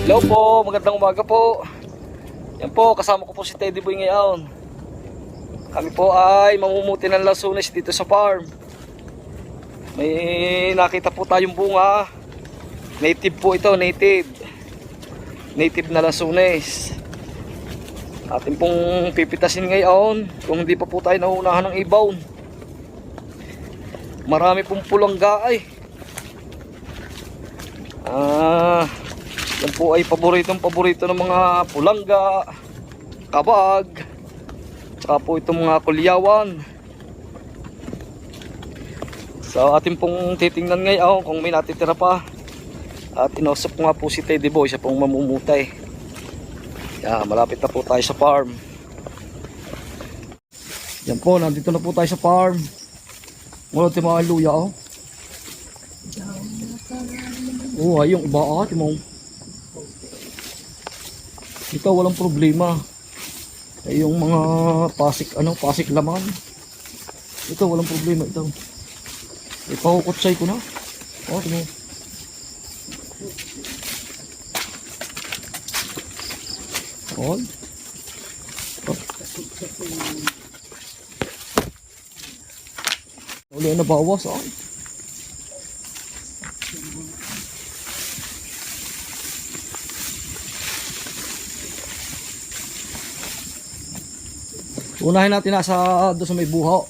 Hello po, magandang umaga po. Yan po, kasama ko po si Teddy Boy ngayon. Kami po ay mamumuti ng lansones dito sa farm. May nakita po tayong bunga. Native po ito, native. Native na lansones. Atin pong pipitasin ngayon kung hindi pa po tayo nauunahan ng ibaw. Marami pong pulangga ay. Yan po ay paborito ng mga pulangga, kabag, tsaka po itong mga kulyawan. So atin pong titingnan ngayon kung may natitira pa. At inausap ko nga po si Teddy Boy, siya pong mamumutay. Yan, malapit na po tayo sa farm. Yan po, nandito na po tayo sa farm. Wala tayo mga luya oh. Oh, ay yung iba mo. Ito walang problema. Ay yung mga pasik laman. Ito walang problema ito. Ipahukotsay ko na. Oh, ito mo. Oh. Wala na bawas ah. Unahin natin nasa doon sa may buhaw.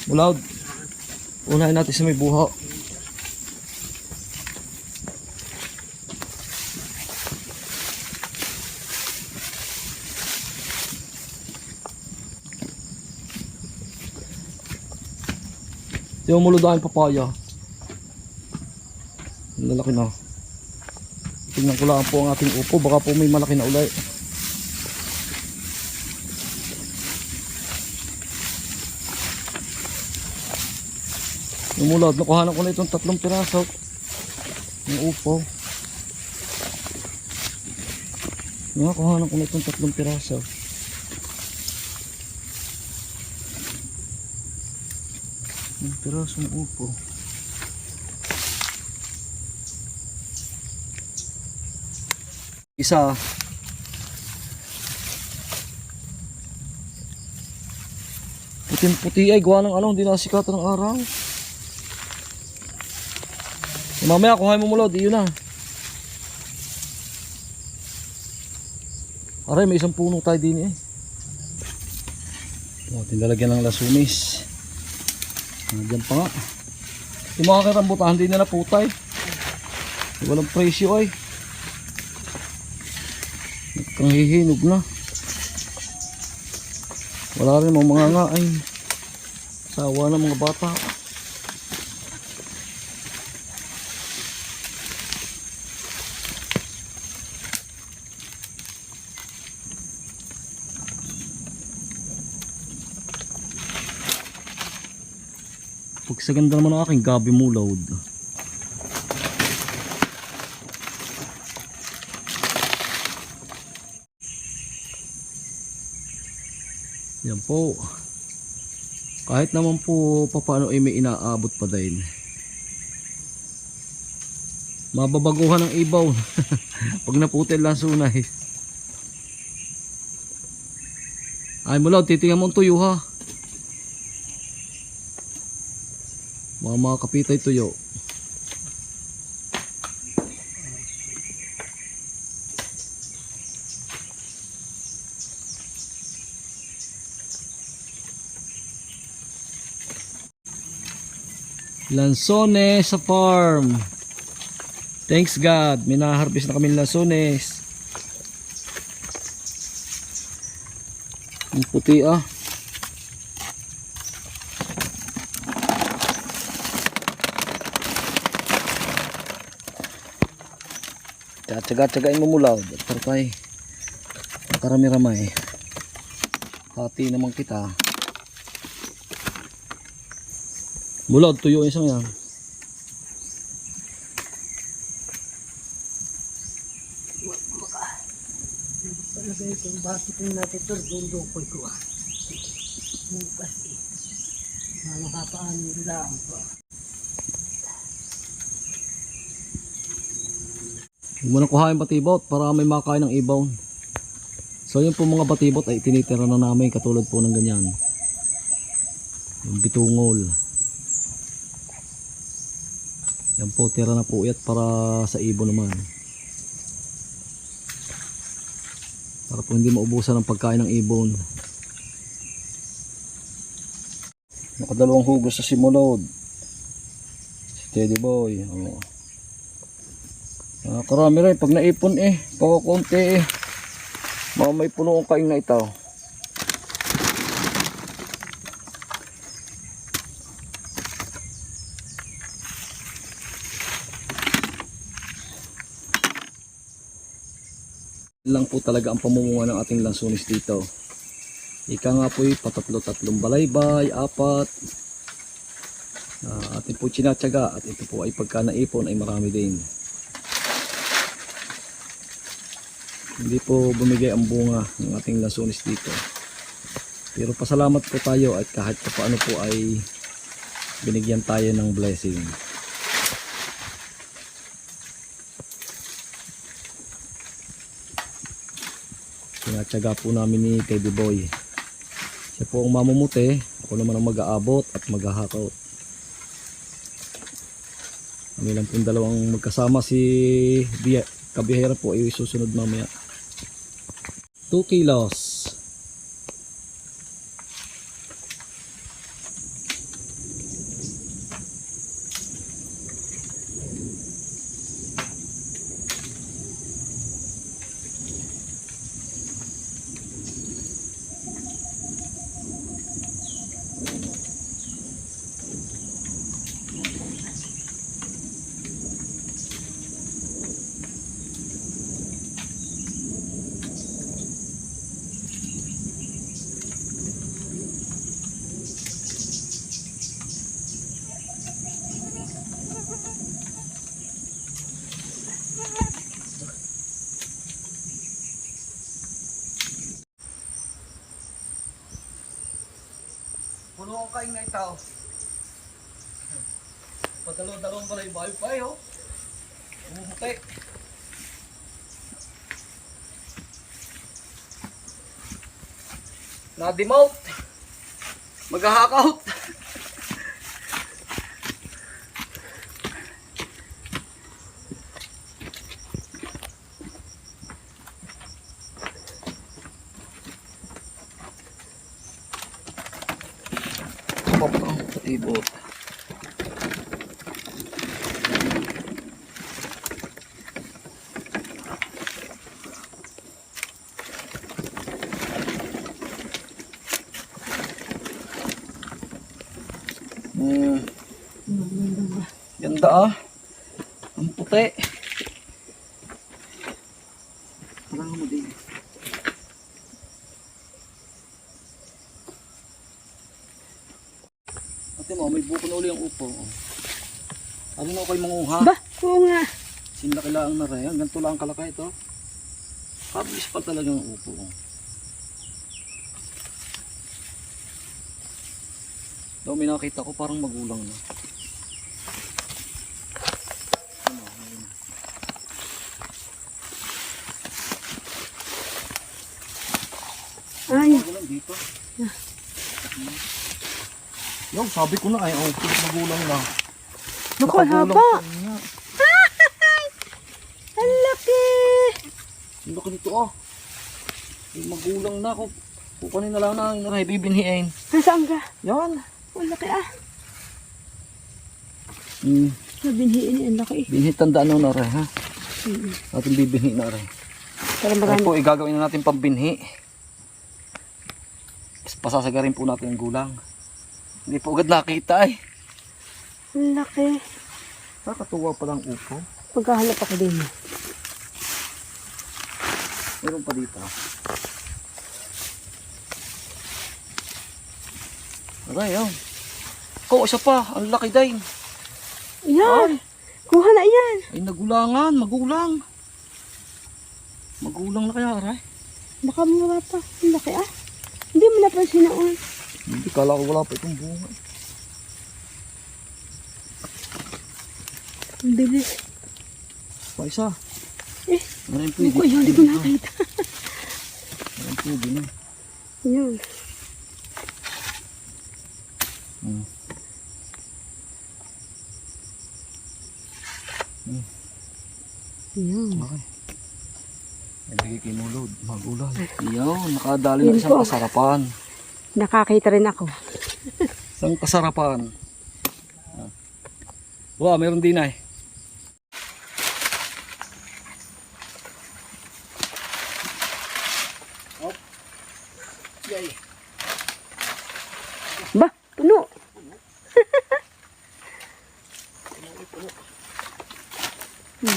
Mulawd. Unahin natin sa may buhaw. Ito yung muludahin papaya. Ang lalaki na. Tingnan ko lang po ang ating upo. Baka po may malaki na ulay. Lumulad, nakuhanan ko na itong 3 piraso ng upo. Nakuhanan ko na itong 3 piraso. Ng piraso ng upo. Isa. Puting-puti ay gawa ng ano, hindi nasikatan ng araw. Mamaya kuhain mo mulod, iyon na. Aray, may isang puno tayo din eh. Tinalagyan ng lasunis. Diyan pa nga. Yung mga karambutan, hindi na naputay. Walang presyo ay. Nagkanghihinog na. Wala rin mga nga ay. Sawa ng mga bata. Sa ganda naman ang aking gabi mulod. Yan po. Kahit naman po paano ay may inaabot pa din. Mababaguhan ng ibaw. Pag naputil lang sunay. Ay mulod, titingnan mo ang tuyo ha. Mga kapitay tuyo. Lansones sa farm. Thanks God, may na-harvest na kami ng lansones. Ang puti ah. Tsaga-tsagain mo mulaw. Para tayo karami-ramay. Hati naman kita. Mulaw, tuyo isang yan. Talaga itong bakit yung natin ito, bundo ko ito ah. Mukas eh. Makapaan lang po. Huwag mo na kuhain batibot para may makain ng ibaw. So yun po mga batibot ay tinitira na namin katulad po ng ganyan. Yung bitungol. Yan po, tira na po yan para sa ibon naman. Para po hindi maubusan ng pagkain ng ibon. Nakadalawang hugos sa simulod. Si Teddy Boy. Oh. Karami rin. Pag naipon pakakunti Baka may puno ang kaing na itaw. Lang po talaga ang pamumunga ng ating lansunis dito. Ika nga po patatlo-tatlong balaybay, 4. Atin po tsinatsaga at ito po ay pagka naipon ay marami din. Hindi po bumigay ang bunga ng ating lansunis dito. Pero pasalamat po tayo at kahit paano po ay binigyan tayo ng blessing. Tinatsaga po namin ni Teddy Boy. Siya po ang mamumuti, ako naman ang mag-aabot at maghahakot. Kami lang pong dalawang magkasama, si Kabihera po ay susunod mamaya. 2 kilos. Puno ang kaing na itaw. Padalo-dalawang balaybay pa Umumuti. Na-demote. Mag-hackout. Patibot. Ganda ang puti. Parang mo din. Ate mo, may buko na uli ang upo. Ano na kayo manguha? Ba, oo nga. Sinlakilaang na rin. Ganito lang kalakay ito. Habis pa talaga ang upo. Daw may nakita ko parang magulang na. Ay. Magulang dito. Yung sabi ko na ay magulang na. Naku, haba. Ang laki. Ang laki nito Yung magulang na ako. Kukunin na lang na yung bibinhiin. Nasaan ka? Yan. Ang laki Hmm. Binhiin ang laki. Binhi tandaan na rin ha. Ating bibinhi na rin. Para Ito marami. po igagawin na natin pambinhi. Pasasagarin po natin ang gulang. Hindi po agad nakita Ang laki. Nakakatuwa pa lang upo. Maghahanap ako din. Meron pa dito. Aray, Ko, isa pa. Ang laki din. Yan. Kuha na yan. Ay, nagulangan. Magulang. Magulang na kaya, aray. Baka mura pa. Ang laki Hindi mo napansin noon. Hindi, kala ko wala pa itong bunga. Ang bilis. Pa isa. Maraming Hindi pwede. ko yun, hindi ko nakita. Maraming pwede na. Yun. Hmm. Yun. Okay. Nabigay kay Mulod. Magulay. Yun, nakadali na Yun isang po. kasarapan. Nakakita rin ako. Isang kasarapan. Wow, meron din ay. Yay. Ba, puno.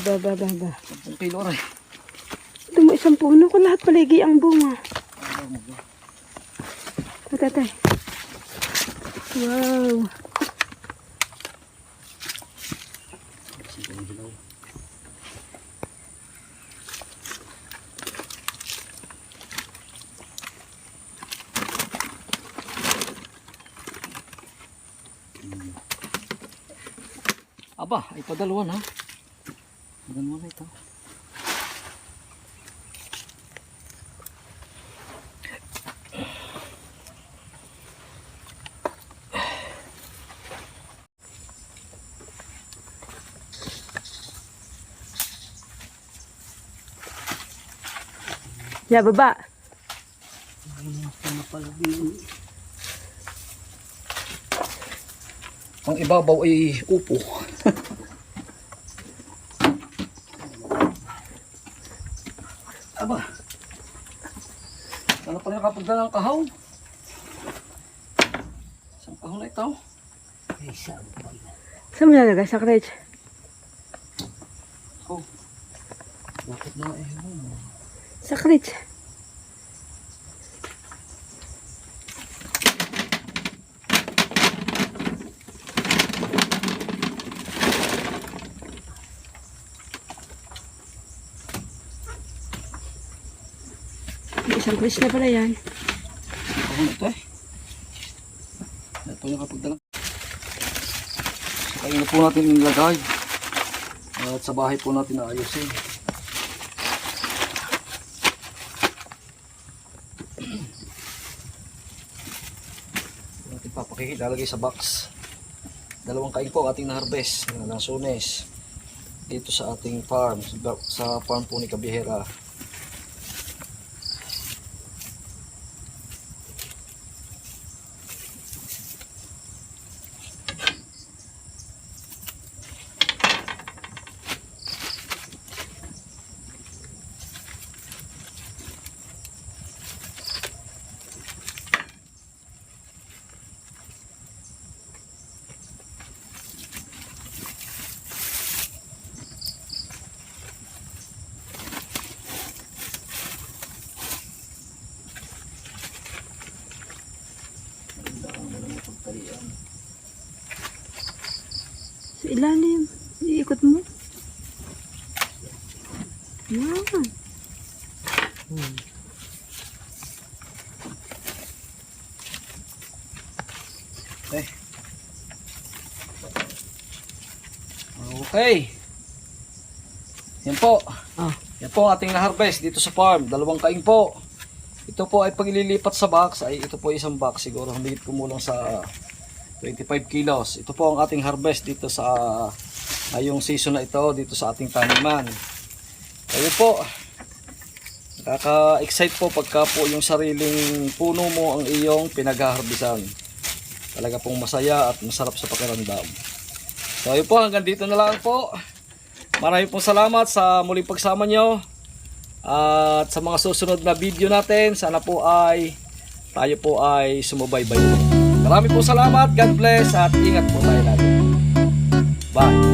Ba. 10 kilo rin. Ito mo isang puno ko lahat paligi ang bunga. Tatay. Wow. Aba, ay padalawan ha. Maganda na ito. Ya, baba. Ang ibabaw ay upo. Aba. Ano pala nakapagdala ng kahaw? Isang kahaw na ito. Saan mo nalagay? Sa crate? Oh. Bakit na eh? Sa crate. Isang crate na pala yan. Kahaw na ito eh. Ano pala nakapagdala? Kaya na po natin nilagay. At sa bahay po natin naayusin. Natin papakikit, lalagay sa box. 2 kain po ating na-harvest ng Lanzones dito sa ating farm, sa farm po ni Kabihera. Sa ilalim. Iikot mo. Yan. Okay. Okay. Yan po. Yan po ang ating na-harvest dito sa farm. 2 kaing po. Ito po ay pag ililipat sa box, ay ito po isang box siguro. Humigit kumulang sa 25 kilos. Ito po ang ating harvest dito sa ngayong season na ito dito sa ating taniman. Kaya po, nakaka-excite po pagka po yung sariling puno mo ang iyong pinag-harvestan. Talaga pong masaya at masarap sa pakiramdam. So ayun po, hanggang dito na lang po. Maraming pong salamat sa muling pagsama nyo. At sa mga susunod na video natin, sana po ay tayo po ay sumubaybay. Maraming po salamat. God bless at ingat po tayo lagi. Bye.